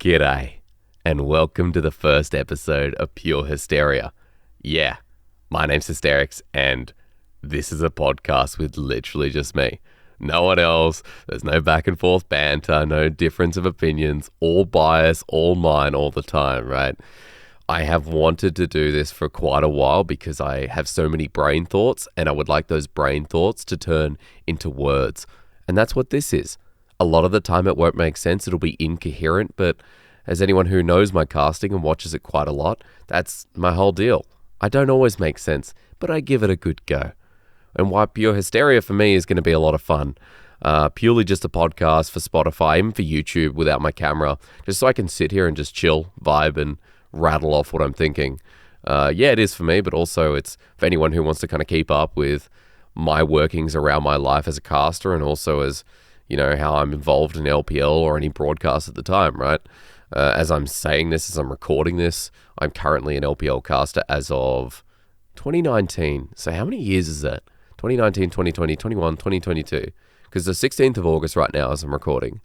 G'day, and welcome to the first episode of Pure Hysteria. Yeah, my name's Hysterics, and this is a podcast with literally just me. No one else, there's no back and forth banter, no difference of opinions, all bias, all mine all the time, right? I have wanted to do this for quite a while because I have so many brain thoughts, and I would like those brain thoughts to turn into words. And that's what this is. A lot of the time it won't make sense, it'll be incoherent, but as anyone who knows my casting and watches it quite a lot, that's my whole deal. I don't always make sense, but I give it a good go. And why Pure Hysteria for me is going to be a lot of fun. Purely just a podcast for Spotify, even for YouTube without my camera, just so I can sit here and just chill, vibe, and rattle off what I'm thinking. Yeah, it is for me, but also it's for anyone who wants to kind of keep up with my workings around my life as a caster and also as, you know, how I'm involved in LPL or any broadcast at the time, right? As I'm saying this, as I'm recording this, I'm currently an LPL caster as of 2019. So how many years is that? 2019, 2020, 21, 2022. Because the 16th of August right now as I'm recording.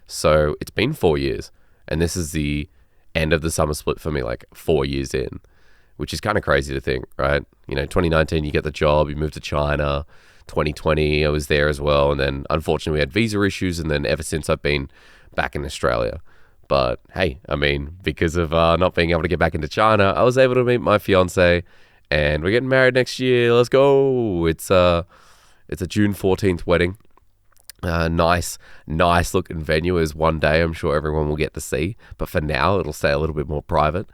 So it's been 4 years. And this is the end of the summer split for me, like 4 years in, which is kind of crazy to think, right? You know, 2019, you get the job, you move to China. 2020, I was there as well. And then unfortunately we had visa issues. And then ever since I've been back in Australia. But hey, I mean, because of not being able to get back into China, I was able to meet my fiance and we're getting married next year. Let's go. It's a June 14th wedding. Nice looking venue is one day I'm sure everyone will get to see. But for now, it'll stay a little bit more private.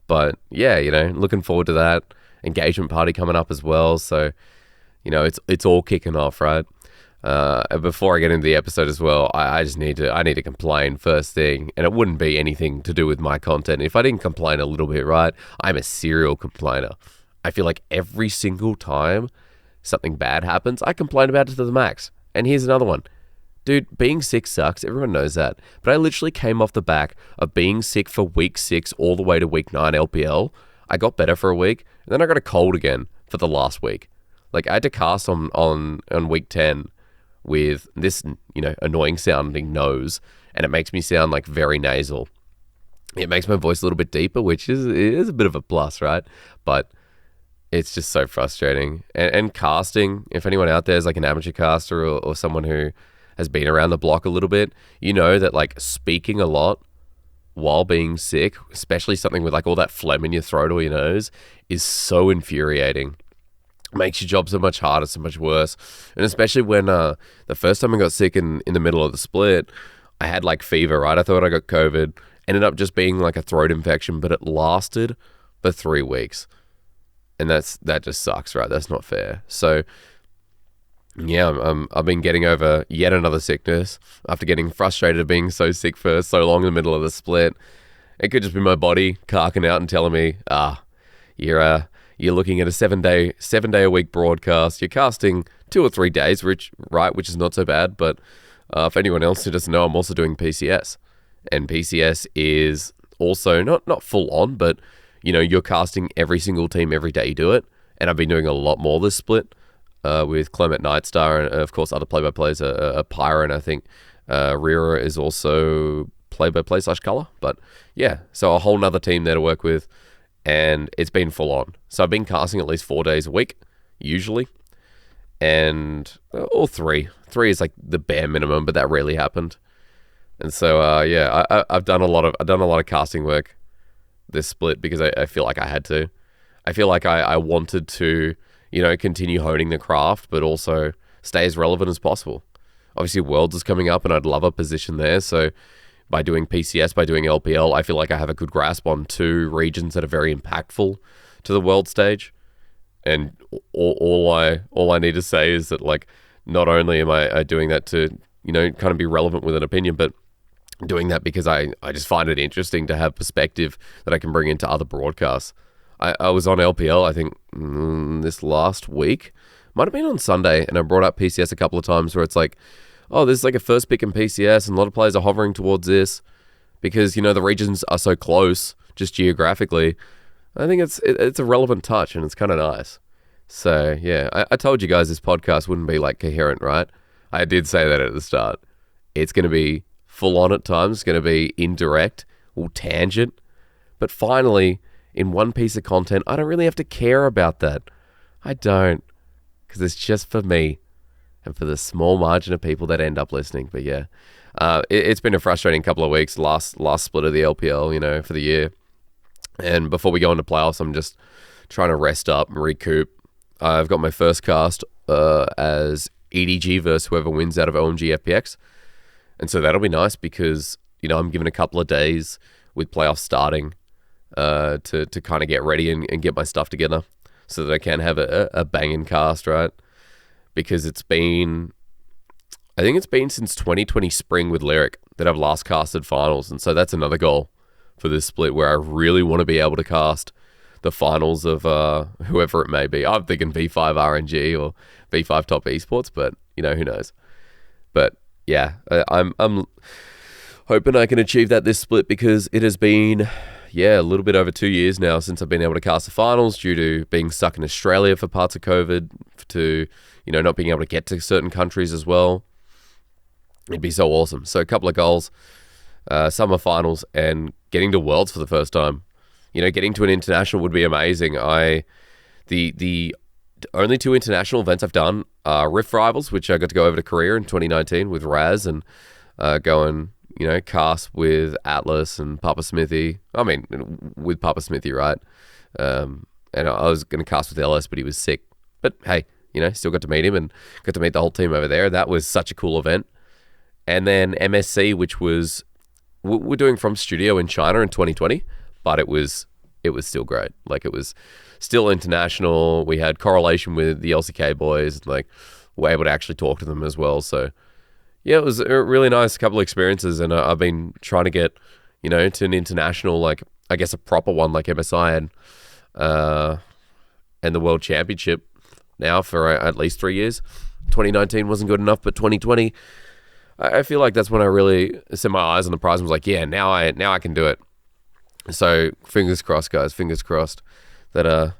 But yeah, you know, looking forward to that. Engagement party coming up as well. So, you know, it's all kicking off, right? Before I get into the episode as well, I need to complain first thing, and it wouldn't be anything to do with my content. If I didn't complain a little bit, right, I'm a serial complainer. I feel like every single time something bad happens, I complain about it to the max. And here's another one. Dude, being sick sucks. Everyone knows that. But I literally came off the back of being sick for week 6 all the way to week 9 LPL. I got better for a week, and then I got a cold again for the last week. Like, I had to cast on week 10 with this, you know, annoying sounding nose, and it makes me sound like very nasal. It makes my voice a little bit deeper, which is a bit of a plus, right? But it's just so frustrating. And casting, if anyone out there is like an amateur caster or someone who has been around the block a little bit, you know that like speaking a lot while being sick, especially something with like all that phlegm in your throat or your nose, is so infuriating. Makes your job so much harder, so much worse. And especially when the first time I got sick in the middle of the split, I had like fever, right? I thought I got COVID. Ended up just being like a throat infection, but it lasted for 3 weeks. And that just sucks, right? That's not fair. So yeah, I've been getting over yet another sickness after getting frustrated being so sick for so long in the middle of the split. It could just be my body carking out and telling me, you're looking at a 7 day a week broadcast. You're casting 2 or 3 days, which is not so bad. But for anyone else who doesn't know, I'm also doing PCS, and PCS is also not full on, but you know, you're casting every single team every day you do it. And I've been doing a lot more this split with Clement Nightstar and of course other play-by-plays, Pyra, and I think Rira is also play-by-play / color. But yeah, so a whole nother team there to work with. And it's been full on. So I've been casting at least 4 days a week, usually. And, or 3. 3 is like the bare minimum, but that rarely happened. And so, yeah, I've done a lot of casting work this split because I feel like I had to. I feel like I wanted to, you know, continue honing the craft, but also stay as relevant as possible. Obviously, Worlds is coming up and I'd love a position there. So by doing PCS, by doing LPL, I feel like I have a good grasp on 2 regions that are very impactful to the world stage. And all I need to say is that, like, not only am I doing that to, you know, kind of be relevant with an opinion, but doing that because I just find it interesting to have perspective that I can bring into other broadcasts. I was on LPL, I think, this last week. Might have been on Sunday, and I brought up PCS a couple of times where it's like, oh, this is like a first pick in PCS, and a lot of players are hovering towards this because, you know, the regions are so close, just geographically. I think it's a relevant touch, and it's kind of nice. So, yeah, I told you guys this podcast wouldn't be, like, coherent, right? I did say that at the start. It's going to be full on at times. It's going to be indirect all tangent. But finally, in one piece of content, I don't really have to care about that. I don't, because it's just for me and for the small margin of people that end up listening. But yeah, it's been a frustrating couple of weeks. Last split of the LPL, for the year. And before we go into playoffs, I'm just trying to rest up and recoup. I've got my first cast as EDG versus whoever wins out of OMG FPX. And so that'll be nice because, I'm given a couple of days with playoffs starting to kind of get ready and get my stuff together so that I can have a banging cast, right? Because I think it's been since 2020 spring with Lyric that I've last casted finals. And so that's another goal for this split where I really want to be able to cast the finals of whoever it may be. I'm thinking V5 RNG or V5 Top Esports, but who knows. But yeah, I'm hoping I can achieve that this split because it has been a little bit over 2 years now since I've been able to cast the finals due to being stuck in Australia for parts of COVID, to not being able to get to certain countries as well. It'd be so awesome. So a couple of goals, summer finals, and getting to Worlds for the first time. Getting to an international would be amazing. The only 2 international events I've done are Rift Rivals, which I got to go over to Korea in 2019 with Raz and go and, cast with Atlas and Papa Smithy. I mean, with Papa Smithy, right? And I was going to cast with LS, but he was sick. But hey, still got to meet him and got to meet the whole team over there. That was such a cool event. And then MSC, which was we're doing from studio in China in 2020, but it was still great. Like, it was still international. We had correlation with the LCK boys, like we're able to actually talk to them as well. So yeah, it was a really nice couple of experiences, and I've been trying to get to an international, like I guess a proper one like MSI and the World Championship now for at least 3 years. 2019 wasn't good enough, but 2020, I feel like that's when I really set my eyes on the prize and was like, yeah, now I can do it. So fingers crossed, guys. Fingers crossed that I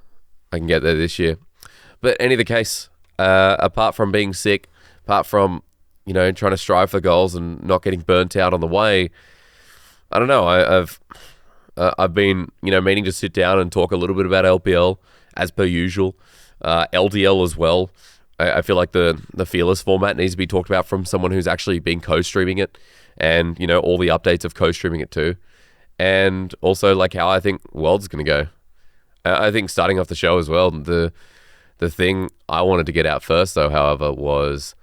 can get there this year. But any of the case, apart from being sick, apart from trying to strive for goals and not getting burnt out on the way, I don't know. I've been meaning to sit down and talk a little bit about LPL as per usual, LDL as well. I feel like the Fearless format needs to be talked about from someone who's actually been co-streaming it, and all the updates of co-streaming it too. And also like how I think World's going to go. I think starting off the show as well, the thing I wanted to get out first though, however, was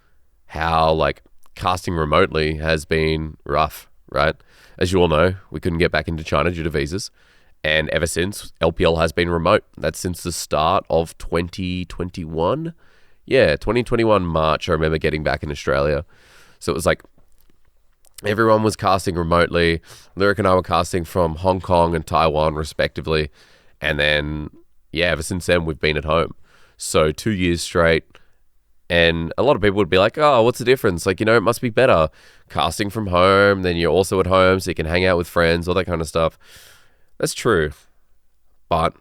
how like casting remotely has been rough, right? As you all know, we couldn't get back into China due to visas. And ever since, LPL has been remote. That's since the start of 2021. Yeah, 2021 March, I remember getting back in Australia. So it was like everyone was casting remotely. Lyric and I were casting from Hong Kong and Taiwan, respectively. And then, yeah, ever since then, we've been at home. So 2 years straight. And a lot of people would be like, oh, what's the difference? Like, it must be better casting from home. Then you're also at home, so you can hang out with friends, all that kind of stuff. That's true. But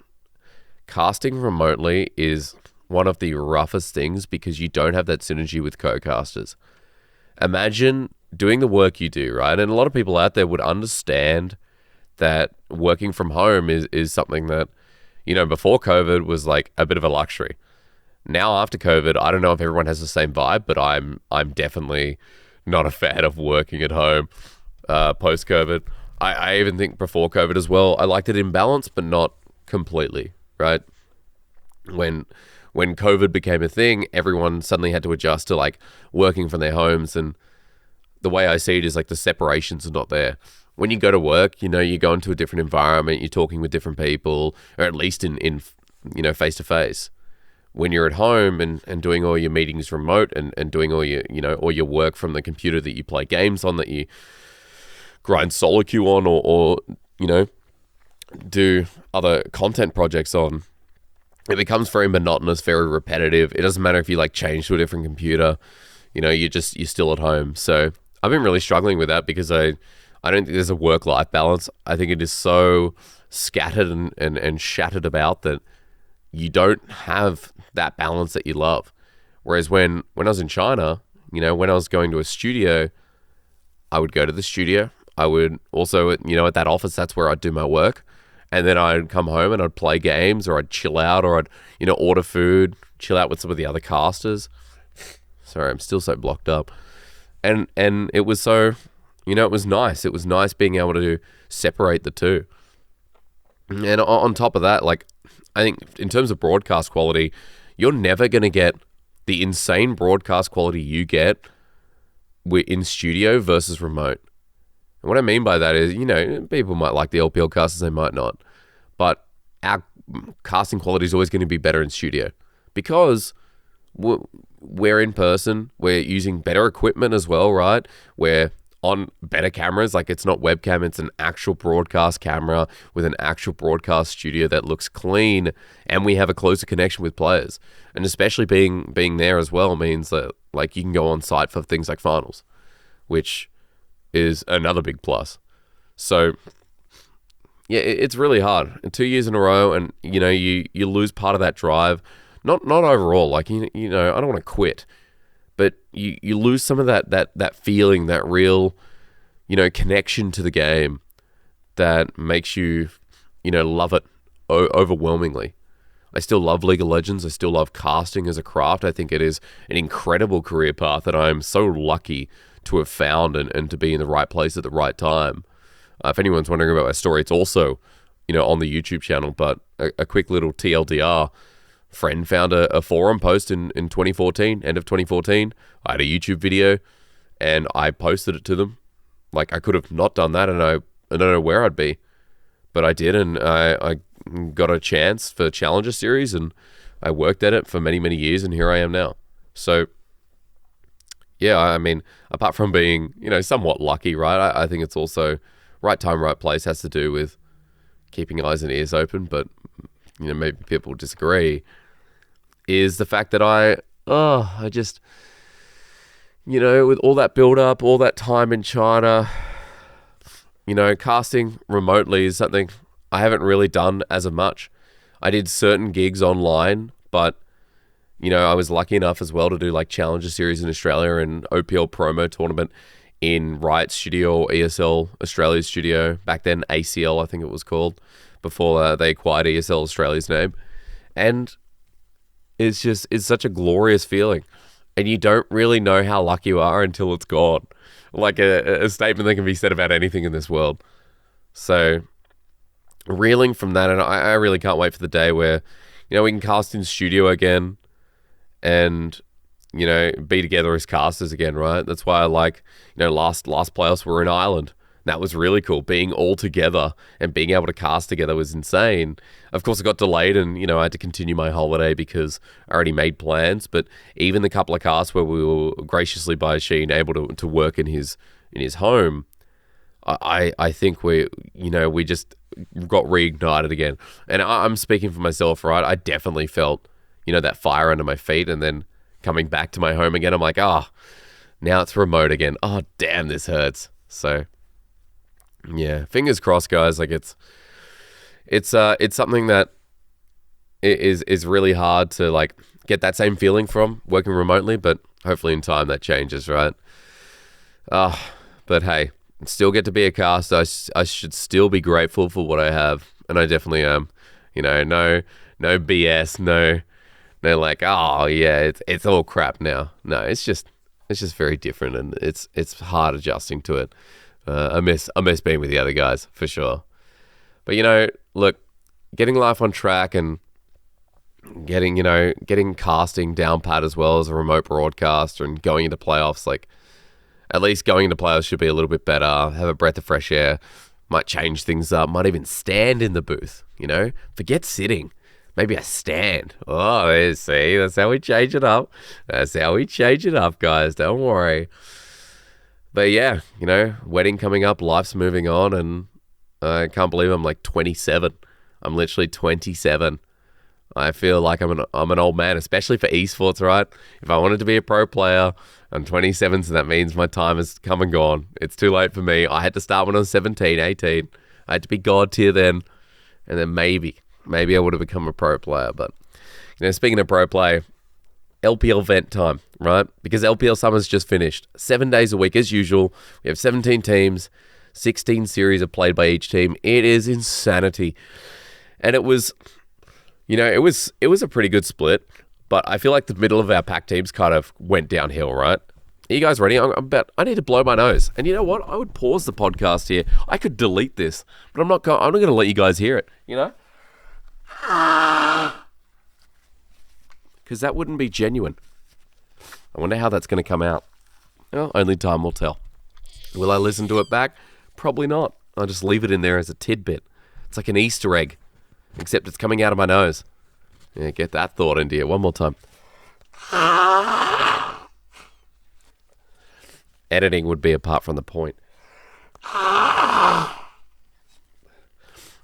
casting remotely is one of the roughest things because you don't have that synergy with co-casters. Imagine doing the work you do, right? And a lot of people out there would understand that working from home is something that, before COVID was like a bit of a luxury. Now after COVID, I don't know if everyone has the same vibe, but I'm definitely not a fan of working at home post-COVID. I even think before COVID as well, I liked it in balance, but not completely, right? When COVID became a thing, everyone suddenly had to adjust to like working from their homes, and the way I see it is like the separations are not there. When you go to work, you go into a different environment, you're talking with different people, or at least in face to face. When you're at home and doing all your meetings remote and doing all your all your work from the computer that you play games on, that you grind solo queue on, or do other content projects on, it becomes very monotonous, very repetitive. It doesn't matter if you like change to a different computer, you're still at home. So I've been really struggling with that because I don't think there's a work-life balance. I think it is so scattered and shattered about that you don't have that balance that you love. Whereas when I was in China, when I was going to a studio, I would go to the studio, I would also, at that office, that's where I'd do my work. And then I'd come home and I'd play games, or I'd chill out, or I'd, order food, chill out with some of the other casters. Sorry, I'm still so blocked up. And it was so, it was nice. It was nice being able to separate the two. And on top of that, like, I think in terms of broadcast quality, you're never going to get the insane broadcast quality you get in studio versus remote. And what I mean by that is, people might like the LPL casters, they might not. But our casting quality is always going to be better in studio because we're in person, we're using better equipment as well, right? We're on better cameras, like it's not webcam, it's an actual broadcast camera with an actual broadcast studio that looks clean, and we have a closer connection with players. And especially being there as well means that like you can go on site for things like finals, which is another big plus. So yeah, it's really hard. 2 years in a row, and you lose part of that drive. Not overall, like I don't want to quit, but you lose some of that feeling, that real, connection to the game that makes you, love it overwhelmingly. I still love League of Legends. I still love casting as a craft. I think it is an incredible career path that I'm so lucky to have found and to be in the right place at the right time. If anyone's wondering about my story, it's also, on the YouTube channel, but a quick little TLDR. Friend found a forum post in 2014, end of 2014. I had a YouTube video and I posted it to them. Like, I could have not done that, and I don't know where I'd be, but I did, and I got a chance for Challenger Series, and I worked at it for many, many years, and here I am now. So yeah, I mean, apart from being, somewhat lucky, right? I think it's also right time, right place has to do with keeping eyes and ears open, but maybe people disagree, is the fact that I just, with all that build up, all that time in China, casting remotely is something I haven't really done as much. I did certain gigs online, but, I was lucky enough as well to do like Challenger Series in Australia and OPL promo tournament in Riot Studio or ESL Australia Studio. Back then, ACL, I think it was called, before they acquired ESL Australia's name. And it's such a glorious feeling. And you don't really know how lucky you are until it's gone. Like a statement that can be said about anything in this world. So, reeling from that, and I really can't wait for the day where, we can cast in studio again and, be together as casters again, right? That's why I like, last playoffs were in Ireland. That was really cool. Being all together and being able to cast together was insane. Of course, it got delayed and, I had to continue my holiday because I already made plans. But even the couple of casts where we were graciously by Sheen able to work in his home, I think we just got reignited again. And I'm speaking for myself, right? I definitely felt, that fire under my feet, and then coming back to my home again, I'm like, now it's remote again. Oh, damn, this hurts. So yeah, fingers crossed, guys. Like it's something that is really hard to like get that same feeling from working remotely, but hopefully in time that changes, right? But hey, still get to be a caster. I should still be grateful for what I have, and I definitely am. No BS, no like, oh yeah, it's all crap now. No, it's just very different, and it's hard adjusting to it. I miss being with the other guys for sure. But look, getting life on track and getting casting down pat as well as a remote broadcaster and going into playoffs, like at least going into playoffs should be a little bit better. Have a breath of fresh air, might change things up, might even stand in the booth. Forget sitting. Maybe a stand. Oh, see, that's how we change it up. That's how we change it up, guys. Don't worry. But yeah, wedding coming up, life's moving on, and I can't believe I'm like 27. I'm literally 27. I feel like I'm an old man, especially for esports, right? If I wanted to be a pro player, I'm 27, so that means my time has come and gone. It's too late for me. I had to start when I was 17, 18. I had to be God tier then, and then maybe I would have become a pro player. But, speaking of pro play, LPL vent time, right? Because LPL summer's just finished. 7 days a week as usual. We have 17 teams, 16 series are played by each team. It is insanity. And it was, it was a pretty good split, but I feel like the middle of our pack teams kind of went downhill, right? Are you guys ready? I need to blow my nose. And you know what? I would pause the podcast here. I could delete this, but I'm not going to let you guys hear it, Because that wouldn't be genuine. I wonder how that's going to come out. Well, only time will tell. Will I listen to it back? Probably not. I'll just leave it in there as a tidbit. It's like an Easter egg, except it's coming out of my nose. Yeah, get that thought into you. One more time. Editing would be apart from the point.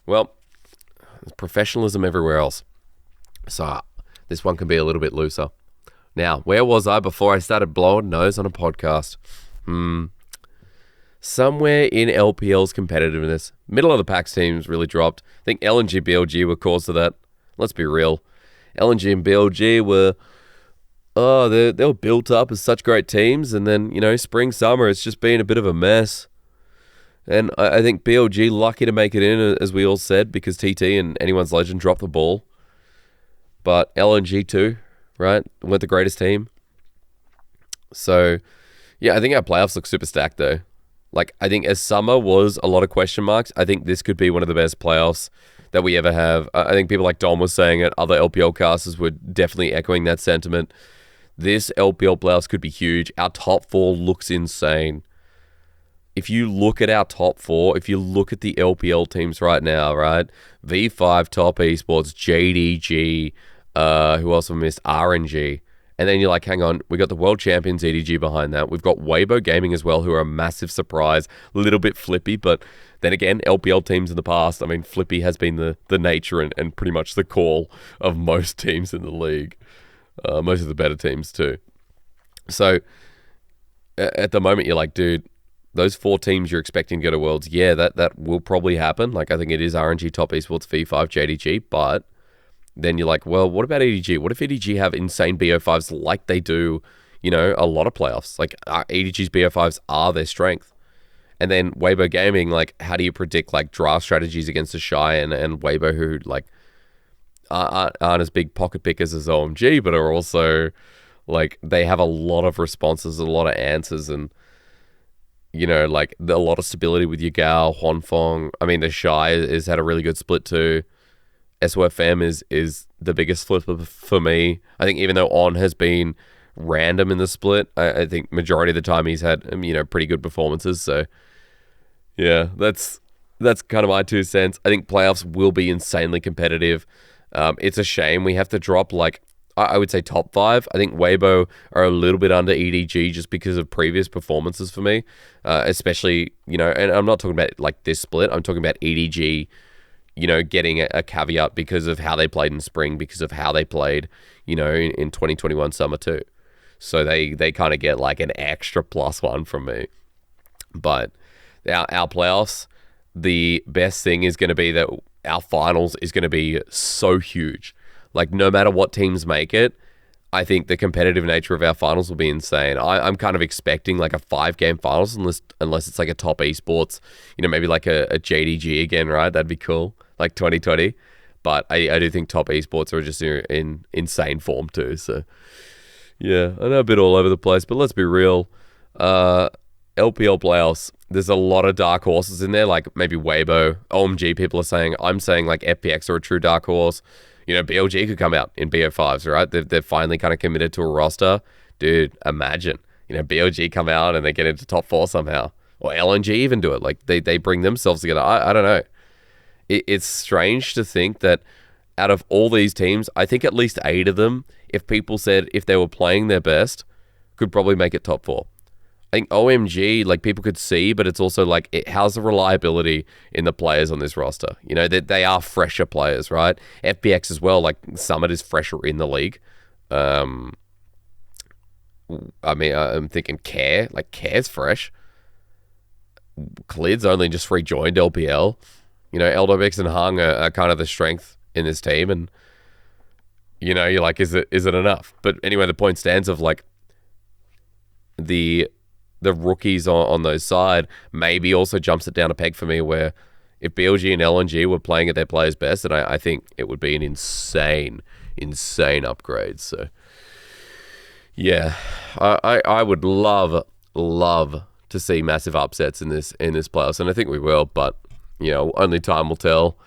Well, there's professionalism everywhere else. So this one can be a little bit looser. Now, where was I before I started blowing nose on a podcast? Somewhere in LPL's competitiveness. Middle of the packs teams really dropped. I think LNG, BLG were cause of that. Let's be real. LNG and BLG were... they were built up as such great teams, and then, spring, summer, it's just been a bit of a mess. And I think BLG lucky to make it in, as we all said, because TT and Anyone's Legend dropped the ball. But LNG too, right? Weren't the greatest team. So, yeah, I think our playoffs look super stacked, though. Like, I think as summer was a lot of question marks, I think this could be one of the best playoffs that we ever have. I think people like Dom was saying it, other LPL casters were definitely echoing that sentiment. This LPL playoffs could be huge. Our top four looks insane. If you look at our top four, if you look at the LPL teams right now, right? V5, Top Esports, JDG, who else have missed? RNG. And then you're like, hang on, we got the world champions EDG behind that. We've got Weibo Gaming as well, who are a massive surprise. A little bit flippy, but then again, LPL teams in the past, I mean, flippy has been the nature and pretty much the call of most teams in the league. Most of the better teams too. So at the moment, you're like, dude, those four teams you're expecting to go to Worlds, yeah, that will probably happen. Like, I think it is RNG, Top Esports, V5, JDG, but then you're like, well, what about EDG? What if EDG have insane BO5s like they do, a lot of playoffs? Like, EDG's BO5s are their strength. And then Weibo Gaming, like, how do you predict, like, draft strategies against a Shy and Weibo who, like, aren't as big pocket pickers as OMG, but are also, like, they have a lot of responses, a lot of answers, and, like, a lot of stability with Yagao, Huanfeng. I mean, the Shy has had a really good split too. SOFM is the biggest flipper for me. I think even though On has been random in the split, I think majority of the time he's had, pretty good performances. So, yeah, that's kind of my 2 cents. I think playoffs will be insanely competitive. It's a shame we have to drop, like, I would say top 5. I think Weibo are a little bit under EDG just because of previous performances for me, especially, and I'm not talking about, like, this split. I'm talking about EDG, getting a caveat because of how they played in spring, because of how they played, in 2021 summer too. So they kind of get like an extra +1 from me. But our playoffs, the best thing is going to be that our finals is going to be so huge. Like, no matter what teams make it, I think the competitive nature of our finals will be insane. I'm kind of expecting like a 5-game finals unless it's like a Top Esports, maybe like a JDG again, right? That'd be cool, like 2020. But I do think Top Esports are just in insane form too. So, yeah, I know a bit all over the place, but let's be real. LPL playoffs, there's a lot of dark horses in there, like maybe Weibo, OMG people are saying. I'm saying like FPX are a true dark horse. BLG could come out in BO5s, right? They've finally kind of committed to a roster. Dude, imagine, BLG come out and they get into top 4 somehow. Or LNG even do it. Like, they bring themselves together. I don't know. It's strange to think that out of all these teams, I think at least 8 of them, if people said if they were playing their best, could probably make it top 4. I think OMG, like, people could see, but it's also like, how's the reliability in the players on this roster? They are fresher players, right? FPX as well, like, Summit is fresher in the league. I mean, I'm thinking Care, like, Care's fresh. Clid's only just rejoined LPL. Eldobix and Hung are kind of the strength in this team, and, you're like, is it enough? But anyway, the point stands of, like, the the rookies on those side maybe also jumps it down a peg for me, where if BLG and LNG were playing at their players' best, then I think it would be an insane upgrade. So yeah, I would love to see massive upsets in this playoffs, and I think we will, but only time will tell.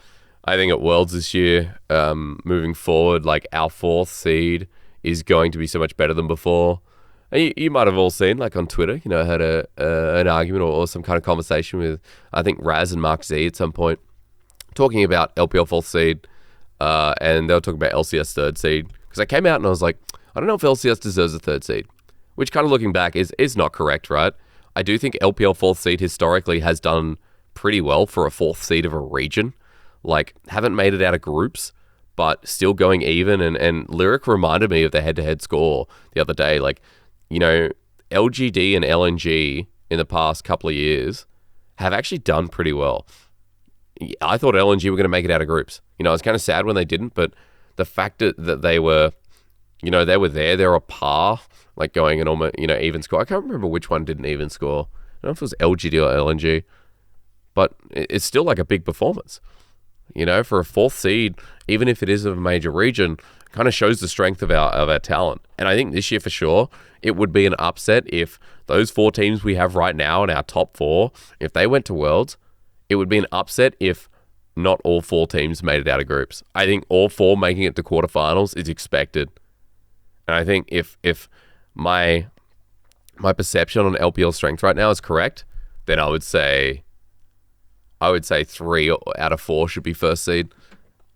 I think at Worlds this year, moving forward, like our 4th seed is going to be so much better than before. And you might have all seen, like on Twitter, I had an argument or some kind of conversation with, I think, Raz and Mark Z at some point, talking about LPL 4th seed, and they were talking about LCS 3rd seed. Because I came out and I was like, I don't know if LCS deserves a 3rd seed, which kind of looking back is not correct, right? I do think LPL 4th seed historically has done pretty well for a 4th seed of a region. Like, haven't made it out of groups, but still going even. And Lyric reminded me of the head-to-head score the other day. Like, LGD and LNG in the past couple of years have actually done pretty well. I thought LNG were going to make it out of groups. I was kind of sad when they didn't, but the fact that they were, they were there, they're a par, like going an almost, even score. I can't remember which one didn't even score. I don't know if it was LGD or LNG, but it's still like a big performance. For a 4th seed, even if it is of a major region, kind of shows the strength of our talent. And I think this year for sure, it would be an upset if those 4 teams we have right now in our top 4, if they went to Worlds, it would be an upset if not all 4 teams made it out of groups. I think all 4 making it to quarterfinals is expected. And I think if my perception on LPL strength right now is correct, then I would say 3 out of 4 should be 1st seed.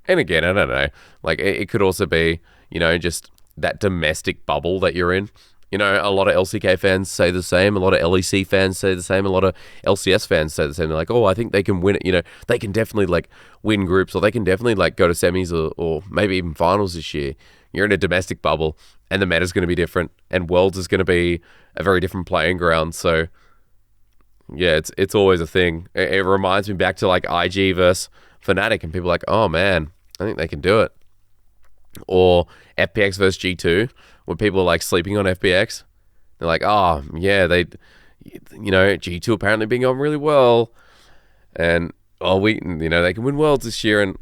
And again, I don't know. Like, it could also be, just that domestic bubble that you're in. A lot of LCK fans say the same. A lot of LEC fans say the same. A lot of LCS fans say the same. They're like, oh, I think they can win it. They can definitely, like, win groups, or they can definitely, like, go to semis or maybe even finals this year. You're in a domestic bubble, and the meta's going to be different, and Worlds is going to be a very different playing ground. So yeah, it's always a thing. It reminds me back to like IG versus Fnatic, and people are like, oh man, I think they can do it. Or FPX versus G2, when people are like sleeping on FPX. They're like, oh yeah, G2 apparently been going really well, and they can win Worlds this year, and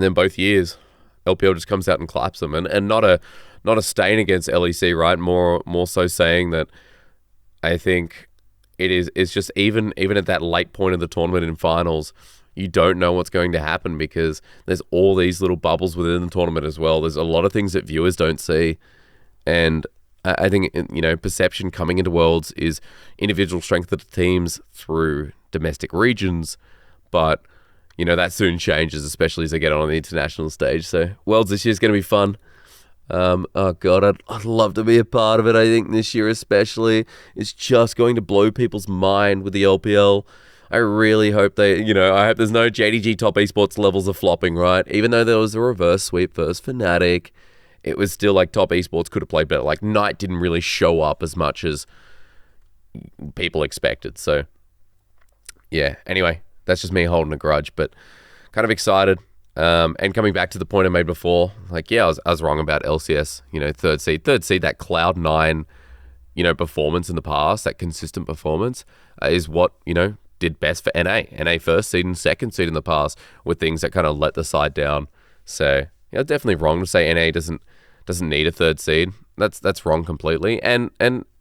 then both years LPL just comes out and claps them, and not a stain against LEC, right? More so saying that I think it's just even at that late point of the tournament in finals, you don't know what's going to happen because there's all these little bubbles within the tournament as well. There's a lot of things that viewers don't see, and I think perception coming into Worlds is individual strength of the teams through domestic regions, but that soon changes, especially as they get on the international stage. So Worlds this year is going to be fun. Oh God, I'd love to be a part of it. I think this year especially is just going to blow people's mind with the LPL. I really hope I hope there's no JDG top esports levels of flopping, right? Even though there was a reverse sweep versus Fnatic, it was still like top esports could have played better. Like Knight didn't really show up as much as people expected. So yeah, anyway, that's just me holding a grudge, but kind of excited. And coming back to the point I made before, like, yeah, I was wrong about LCS, third seed, that Cloud9, performance in the past, that consistent performance is what, did best for NA first seed and second seed in the past were things that kind of let the side down. So, definitely wrong to say NA doesn't need a third seed. That's wrong completely. And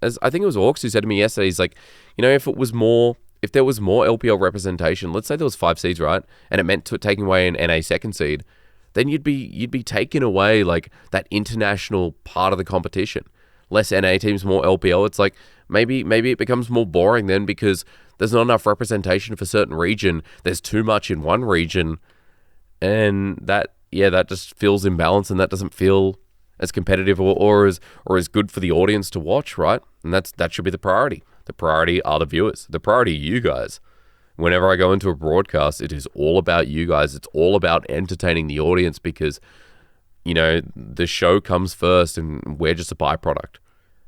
as I think it was Orcs who said to me yesterday, he's like, if there was more LPL representation, let's say there was 5 seeds, right? And it meant taking away an NA second seed, then you'd be taking away like that international part of the competition. Less NA teams, more LPL. It's like maybe it becomes more boring then because there's not enough representation for a certain region. There's too much in one region, and that just feels imbalanced, and that doesn't feel as competitive or as good for the audience to watch, right? And that should be the priority. The priority are the viewers. The priority are you guys. Whenever I go into a broadcast, it is all about you guys. It's all about entertaining the audience because, the show comes first and we're just a byproduct.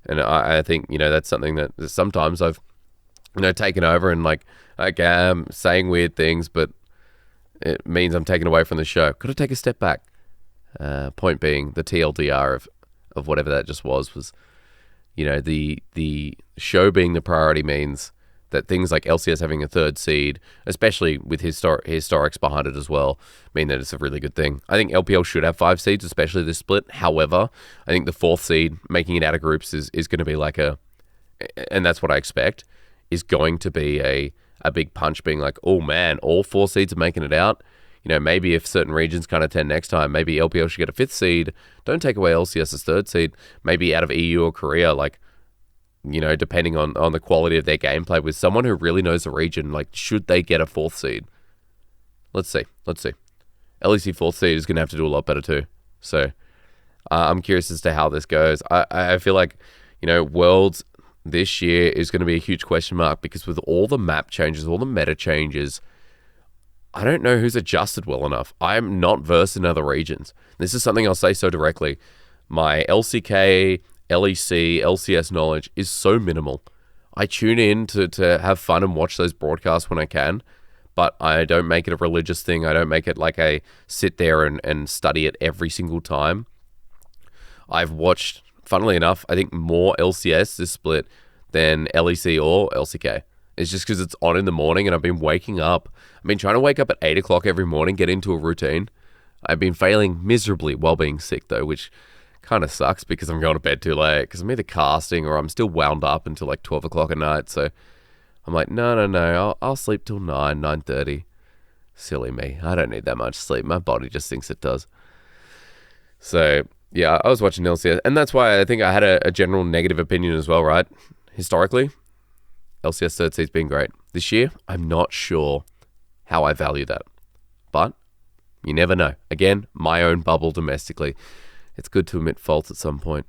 And I think, that's something that sometimes I've, taken over and like, okay, I'm saying weird things, but it means I'm taken away from the show. Could I take a step back? Point being, the TLDR of whatever that just was, the show being the priority means that things like LCS having a third seed, especially with Hysterics behind it as well, mean that it's a really good thing. I think LPL should have 5 seeds, especially this split. However, I think the 4th seed, making it out of groups, is going to be and that's what I expect, is going to be a big punch, being like, oh man, all 4 seeds are making it out. Maybe if certain regions kind of 10 next time, maybe LPL should get a 5th seed. Don't take away LCS's 3rd seed. Maybe out of EU or Korea, depending on the quality of their gameplay, with someone who really knows the region, should they get a 4th seed? Let's see. LEC 4th seed is going to have to do a lot better too. So I'm curious as to how this goes. I feel like, Worlds this year is going to be a huge question mark, because with all the map changes, all the meta changes, I don't know who's adjusted well enough. I'm not versed in other regions. This is something I'll say so directly. My LCK, LEC, LCS knowledge is so minimal. I tune in to have fun and watch those broadcasts when I can, but I don't make it a religious thing. I don't make it like I sit there and study it every single time. I've watched, funnily enough, I think more LCS this split than LEC or LCK. It's just because it's on in the morning and I've been waking up. I've been trying to wake up at 8 o'clock every morning, get into a routine. I've been failing miserably while being sick though, which kind of sucks because I'm going to bed too late, because I'm either casting or I'm still wound up until 12 o'clock at night. So I'm like, no, I'll sleep till 9:30. Silly me. I don't need that much sleep. My body just thinks it does. So yeah, I was watching LCS, and that's why I think I had a general negative opinion as well, right? Historically, LCS 3rd seed's been great. This year, I'm not sure how I value that. But you never know. Again, my own bubble domestically. It's good to admit fault at some point.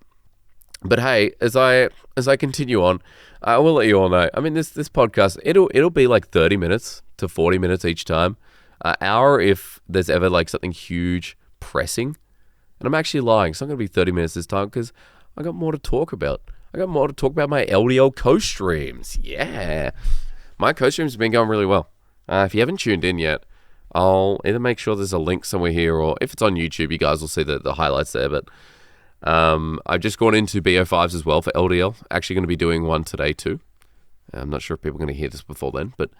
But hey, as I continue on, I will let you all know. I mean, this podcast, it'll be 30 minutes to 40 minutes each time. Hour if there's ever something huge pressing. And I'm actually lying. It's not going to be 30 minutes this time, because I got more to talk about. I got more to talk about my LDL co-streams. Yeah. My co-streams have been going really well. If you haven't tuned in yet, I'll either make sure there's a link somewhere here, or if it's on YouTube, you guys will see the highlights there. But I've just gone into BO5s as well for LDL. Actually going to be doing one today too. I'm not sure if people are going to hear this before then, but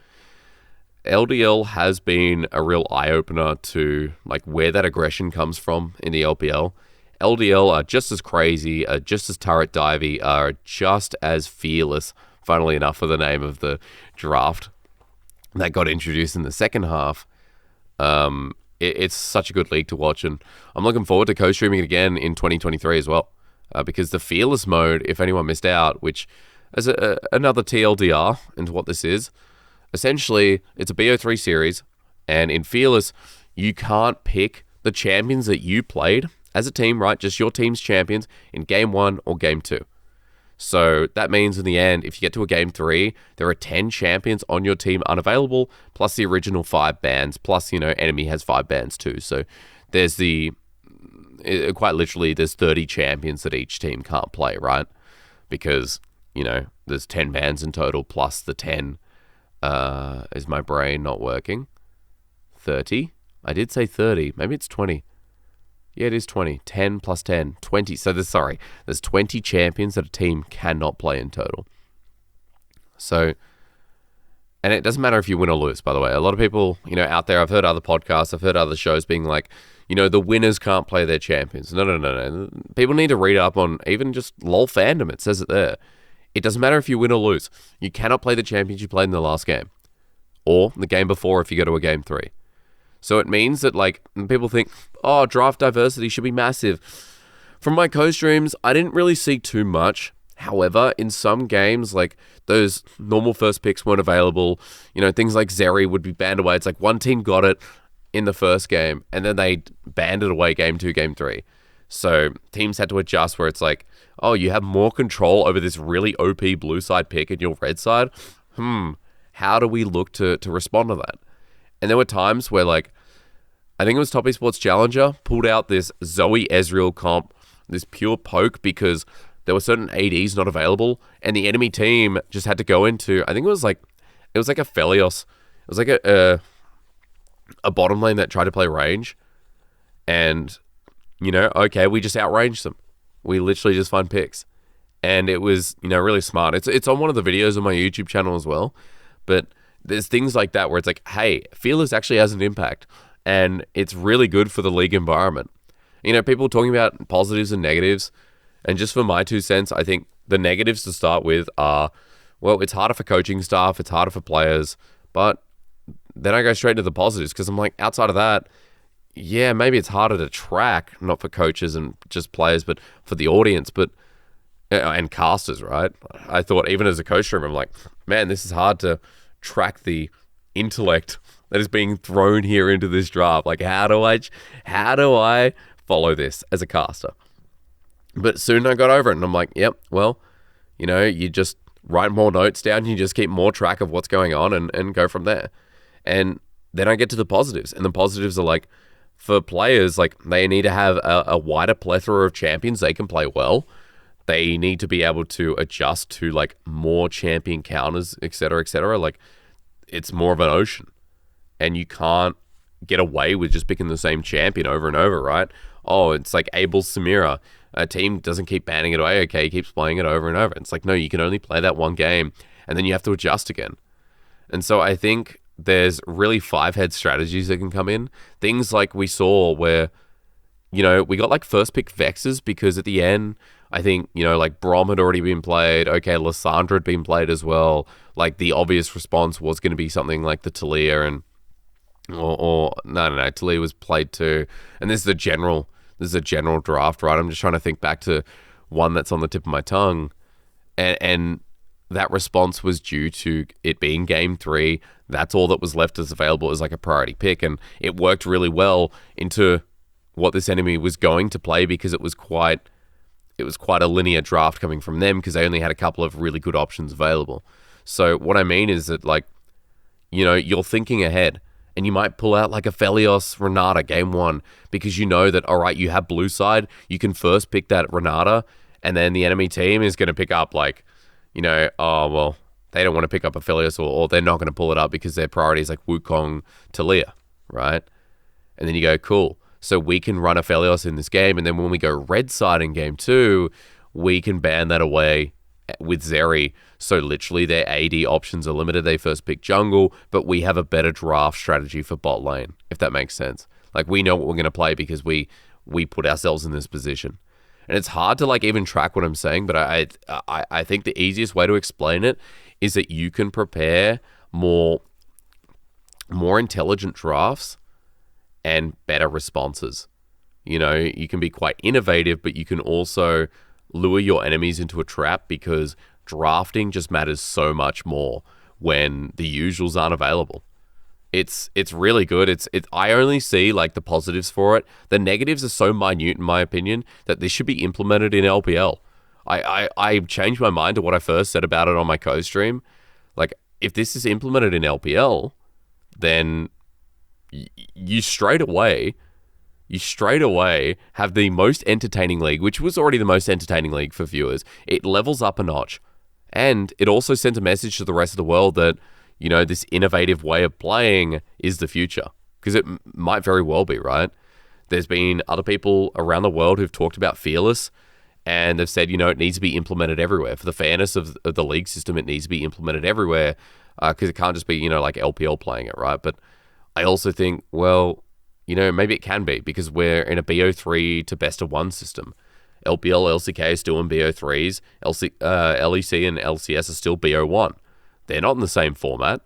LDL has been a real eye-opener to where that aggression comes from in the LPL. LDL are just as crazy, are just as turret divey, are just as fearless, funnily enough, for the name of the draft that got introduced in the second half. It's such a good league to watch, and I'm looking forward to co-streaming it again in 2023 as well, because the fearless mode, if anyone missed out, which is another TLDR into what this is, essentially it's a BO3 series, and in fearless, you can't pick the champions that you played as a team, right? Just your team's champions in game 1 or game 2. So that means in the end, if you get to a game 3, there are 10 champions on your team unavailable, plus the original 5 bans, plus, enemy has 5 bans too. So there's quite literally, there's 30 champions that each team can't play, right? Because, there's 10 bans in total, plus the 10, is my brain not working? 30? I did say 30. Maybe it's 20. Yeah, it is 20. 10 plus 10. 20. So there's 20 champions that a team cannot play in total. So, and it doesn't matter if you win or lose, by the way. A lot of people, out there, I've heard other podcasts, I've heard other shows being like, the winners can't play their champions. No. People need to read up on even just LOL fandom. It says it there. It doesn't matter if you win or lose. You cannot play the champions you played in the last game, or the game before if you go to a game 3. So it means that, people think, oh, draft diversity should be massive. From my co-streams, I didn't really see too much. However, in some games, those normal first picks weren't available. Things like Zeri would be banned away. It's one team got it in the first game, and then they banned it away game 2, game 3. So teams had to adjust where it's oh, you have more control over this really OP blue side pick and your red side? How do we look to respond to that? And there were times where, I think it was Top Esports Challenger pulled out this Zoe Ezreal comp, this pure poke, because there were certain ADs not available, and the enemy team just had to go into, I think it was like a Felios. It was a bottom lane that tried to play range, and, okay, we just outranged them. We literally just find picks. And it was, really smart. It's on one of the videos on my YouTube channel as well. But there's things like that where it's like, hey, Fearless actually has an impact. And it's really good for the league environment. People talking about positives and negatives. And just for my 2 cents, I think the negatives to start with are, well, it's harder for coaching staff. It's harder for players. But then I go straight to the positives because I'm like, outside of that, yeah, maybe it's harder to track, not for coaches and just players, but for the audience, and casters, right? I thought even as a coach streamer, I'm like, man, this is hard to track the intellect that is being thrown here into this draft. Like, how do I follow this as a caster? But soon I got over it and I'm like, yep, well, you just write more notes down, you just keep more track of what's going on and go from there. And then I get to the positives, and the positives are like, for players, like they need to have a wider plethora of champions they can play well. They need to be able to adjust to like more champion counters, et cetera, like it's more of an ocean. And you can't get away with just picking the same champion over and over, right? Oh, it's like Abel's Samira. A team doesn't keep banning it away. Okay, he keeps playing it over and over. It's like, no, you can only play that one game and then you have to adjust again. And so I think there's really 5-head strategies that can come in. Things like we saw where, we got like first pick Vexes because at the end, I think, like Brom had already been played. Okay, Lysandra had been played as well. Like the obvious response was going to be something like the Talia no, Talia was played too. And this is a general draft, right? I'm just trying to think back to one that's on the tip of my tongue. And that response was due to it being game 3. That's all that was left as available as like a priority pick. And it worked really well into what this enemy was going to play because it was quite a linear draft coming from them because they only had a couple of really good options available. So what I mean is that like, you're thinking ahead. And you might pull out like a Felios Renata game 1 because you know that, all right, you have blue side. You can first pick that Renata and then the enemy team is going to pick up like, oh, well, they don't want to pick up a Felios or they're not going to pull it up because their priority is like Wukong, Talia, right? And then you go, cool. So we can run a Felios in this game. And then when we go red side in game 2, we can ban that away with Zeri. So literally their AD options are limited. They first pick jungle, but we have a better draft strategy for bot lane, if that makes sense. Like we know what we're going to play because we put ourselves in this position. And it's hard to like even track what I'm saying, but I think the easiest way to explain it is that you can prepare more intelligent drafts and better responses. You can be quite innovative, but you can also lure your enemies into a trap because drafting just matters so much more when the usuals aren't available. It's really good. I only see like the positives for it. The negatives are so minute in my opinion that this should be implemented in LPL. I changed my mind to what I first said about it on my co-stream. Like if this is implemented in LPL, then you straight away have the most entertaining league, which was already the most entertaining league for viewers. It levels up a notch. And it also sends a message to the rest of the world that, this innovative way of playing is the future. Because it might very well be, right? There's been other people around the world who've talked about Fearless and they've said, it needs to be implemented everywhere. For the fairness of the league system, it needs to be implemented everywhere because it can't just be, like LPL playing it, right? But I also think, well, maybe it can be because we're in a BO3 to best of 1 system. LPL, LCK are still in BO3s. LEC and LCS are still BO1. They're not in the same format.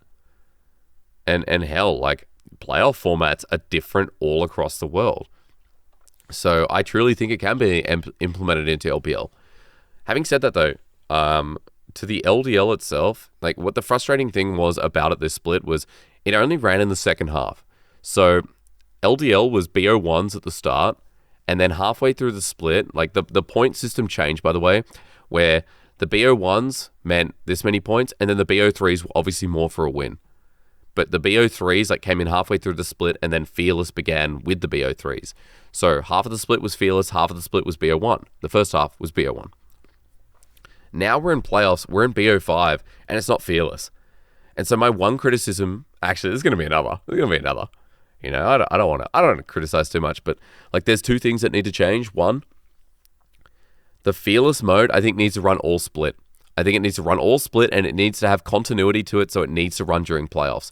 And hell, like playoff formats are different all across the world. So I truly think it can be implemented into LPL. Having said that though, to the LDL itself, like what the frustrating thing was about it this split was it only ran in the second half. So LDL was BO1s at the start, and then halfway through the split, like the point system changed, by the way, where the BO1s meant this many points, and then the BO3s were obviously more for a win. But the BO3s like came in halfway through the split, and then Fearless began with the BO3s. So half of the split was Fearless, half of the split was BO1. The first half was BO1. Now we're in playoffs, we're in BO5, and it's not Fearless. And so my one criticism, actually, there's going to be another. I don't want to criticize too much, but like there's 2 things that need to change. One, The Fearless mode, I think, needs to run all split. I think it needs to run all split, and it needs to have continuity to it, so it needs to run during playoffs.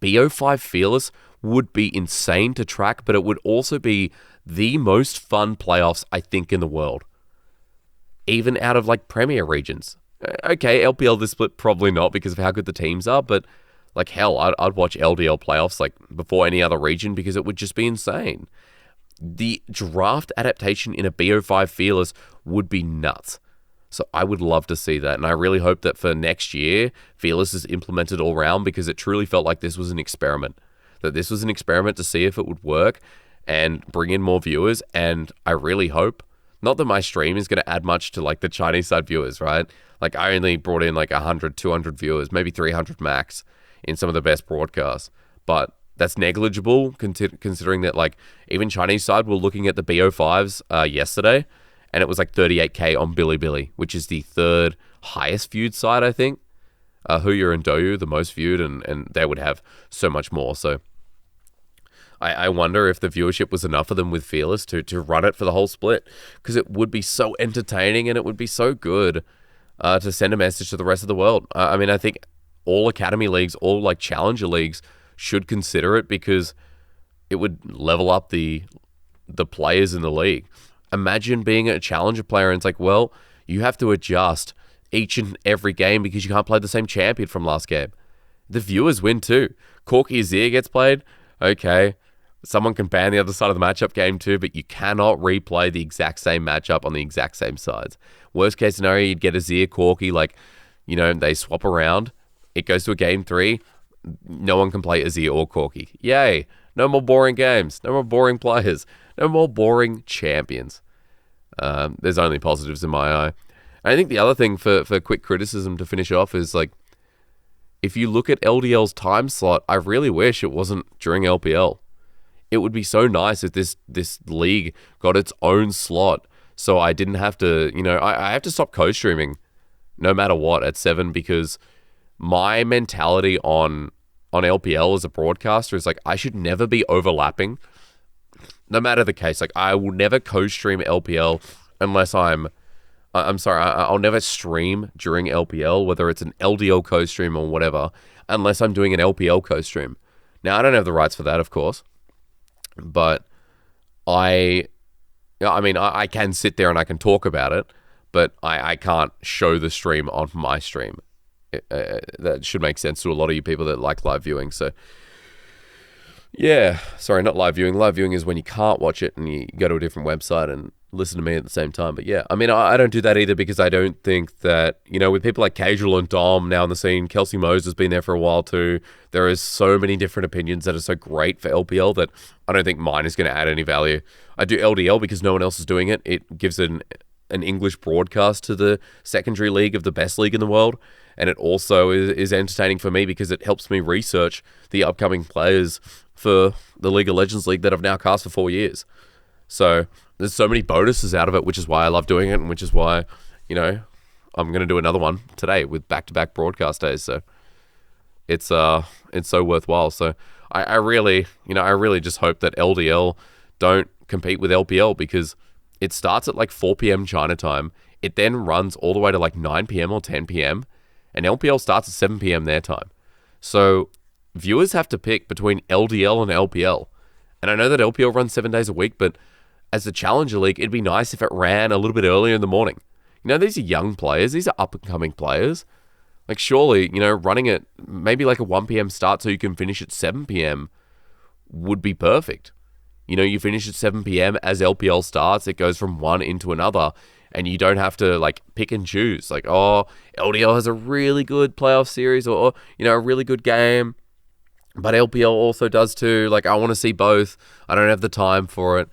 BO5 Fearless would be insane to track, but it would also be the most fun playoffs, I think, in the world. Even out of, like, Premier regions. Okay, LPL this split, probably not because of how good the teams are, but, like, hell, I'd watch LDL playoffs, like, before any other region because it would just be insane. The draft adaptation in a BO5 Fearless would be nuts. So I would love to see that. And I really hope that for next year, Fearless is implemented all around because it truly felt like this was an experiment. That this was an experiment to see if it would work and bring in more viewers. And I really hope, not that my stream is going to add much to like the Chinese side viewers, right? Like I only brought in like 100, 200 viewers, maybe 300 max in some of the best broadcasts. But that's negligible considering that like even Chinese side were looking at the BO5s yesterday, and it was like 38k on Bilibili, which is the third highest viewed side, I think. Huya and Douyu, the most viewed, and they would have so much more. So I wonder if the viewership was enough for them with Fearless to run it for the whole split, because it would be so entertaining and it would be so good to send a message to the rest of the world. I mean, I think all academy leagues, all like challenger leagues should consider it because it would level up the players in the league. Imagine being a challenger player and it's like, well, you have to adjust each and every game because you can't play the same champion from last game. The viewers win too. Corki Azir gets played. Okay. Someone can ban the other side of the matchup game too, but you cannot replay the exact same matchup on the exact same sides. Worst case scenario, you'd get Azir, Corki, like, you know, they swap around. It goes to a game 3. No one can play Azir or Corki. Yay. No more boring games. No more boring players. No more boring champions. There's only positives in my eye. And I think the other thing for quick criticism to finish off is like, if you look at LDL's time slot, I really wish it wasn't during LPL. It would be so nice if this league got its own slot, so I didn't have to, you know, I have to stop co-streaming no matter what at 7 because my mentality on LPL as a broadcaster is like, I should never be overlapping. No matter the case, like I will never co-stream LPL unless I'm sorry, I'll never stream during LPL, whether it's an LDL co-stream or whatever, unless I'm doing an LPL co-stream. Now, I don't have the rights for that, of course, but I mean, I can sit there and I can talk about it, but I can't show the stream on my stream. That should make sense to a lot of you people that like live viewing, so... Yeah, sorry, not live viewing. Live viewing is when you can't watch it and you go to a different website and listen to me at the same time. But yeah, I mean, I don't do that either because I don't think that, you know, with people like Casual and Dom now in the scene, Kelsey Mose has been there for a while too. There is so many different opinions that are so great for LPL that I don't think mine is going to add any value. I do LDL because no one else is doing it. It gives an English broadcast to the secondary league of the best league in the world. And it also is entertaining for me because it helps me research the upcoming players for the League of Legends League that I've now cast for 4 years. So there's so many bonuses out of it, which is why I love doing it and which is why, you know, I'm going to do another one today with back-to-back broadcast days. So it's so worthwhile. So I really just hope that LDL don't compete with LPL because it starts at like 4 p.m. China time. It then runs all the way to like 9 p.m. or 10 p.m. and LPL starts at 7 p.m. their time. So viewers have to pick between LDL and LPL. And I know that LPL runs 7 days a week, but as a Challenger League, it'd be nice if it ran a little bit earlier in the morning. You know, these are young players. These are up-and-coming players. Like, surely, you know, running it maybe like a 1 p.m. start so you can finish at 7 p.m. would be perfect. You know, you finish at 7 p.m. as LPL starts. It goes from one into another. And you don't have to, like, pick and choose. Like, oh, LDL has a really good playoff series or you know, a really good game. But LPL also does too. Like, I want to see both. I don't have the time for it.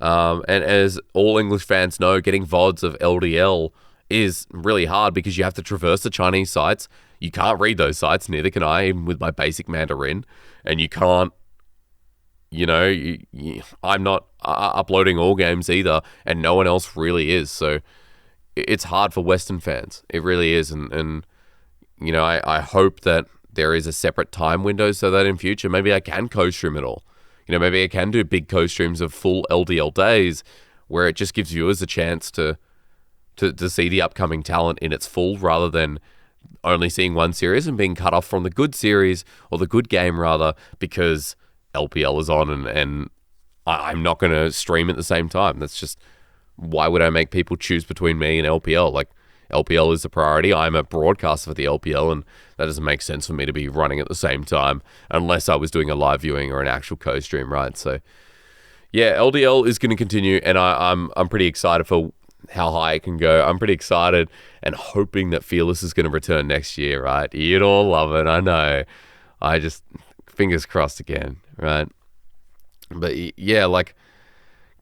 And as all English fans know, getting VODs of LDL is really hard because you have to traverse the Chinese sites. You can't read those sites, neither can I, even with my basic Mandarin. And you can't, you know, I'm not uploading all games either, and no one else really is. So it's hard for Western fans. It really is. And you know, I hope that there is a separate time window so that in future, maybe I can co-stream it all. You know, maybe I can do big co-streams of full LDL days where it just gives viewers a chance to to see the upcoming talent in its full rather than only seeing one series and being cut off from the good series or the good game rather because LPL is on and I'm not going to stream at the same time. That's just, why would I make people choose between me and LPL? Like, LPL is the priority. I'm a broadcaster for the LPL, and that doesn't make sense for me to be running at the same time unless I was doing a live viewing or an actual co-stream, right? So, yeah, LDL is going to continue, and I'm pretty excited for how high it can go. I'm pretty excited and hoping that Fearless is going to return next year, right? You'd all love it, I know. I just, fingers crossed again, right? But yeah, like,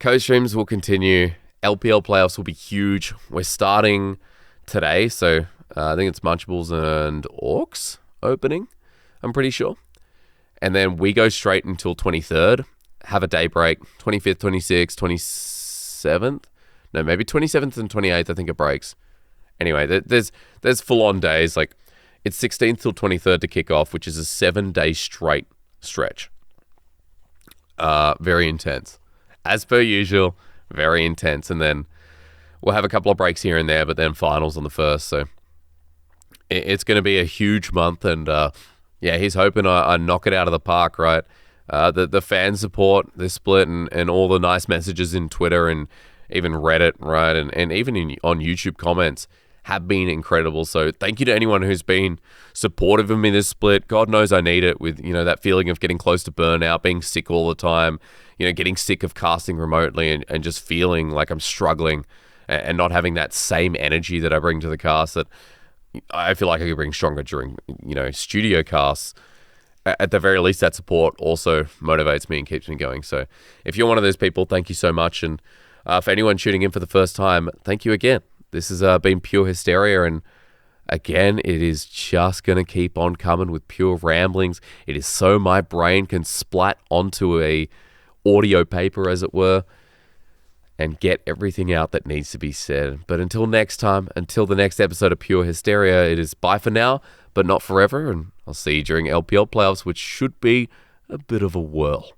co-streams will continue. LPL Playoffs will be huge. We're starting today, so I think it's Munchables and Orcs opening, I'm pretty sure. And then we go straight until 23rd, have a day break, 25th, 26th, 27th. No, maybe 27th and 28th, I think it breaks. Anyway, there's full-on days. Like, it's 16th till 23rd to kick off, which is a 7-day straight stretch. Very intense. As per usual, very intense. And then we'll have a couple of breaks here and there, but then finals on the 1st. So it's going to be a huge month. And yeah, he's hoping I knock it out of the park, right? The fan support, this split, and all the nice messages in Twitter and even Reddit, right? And even on YouTube comments have been incredible. So thank you to anyone who's been supportive of me this split. God knows I need it with, that feeling of getting close to burnout, being sick all the time, getting sick of casting remotely and just feeling like I'm struggling and not having that same energy that I bring to the cast that I feel like I could bring stronger during, studio casts. At the very least, that support also motivates me and keeps me going. So if you're one of those people, thank you so much. And for anyone tuning in for the first time, thank you again. This has been Pure Hysteria, and again, it is just going to keep on coming with pure ramblings. It is so my brain can splat onto a audio paper, as it were, and get everything out that needs to be said. But until next time, until the next episode of Pure Hysteria, it is bye for now, but not forever, and I'll see you during LPL Playoffs, which should be a bit of a whirl.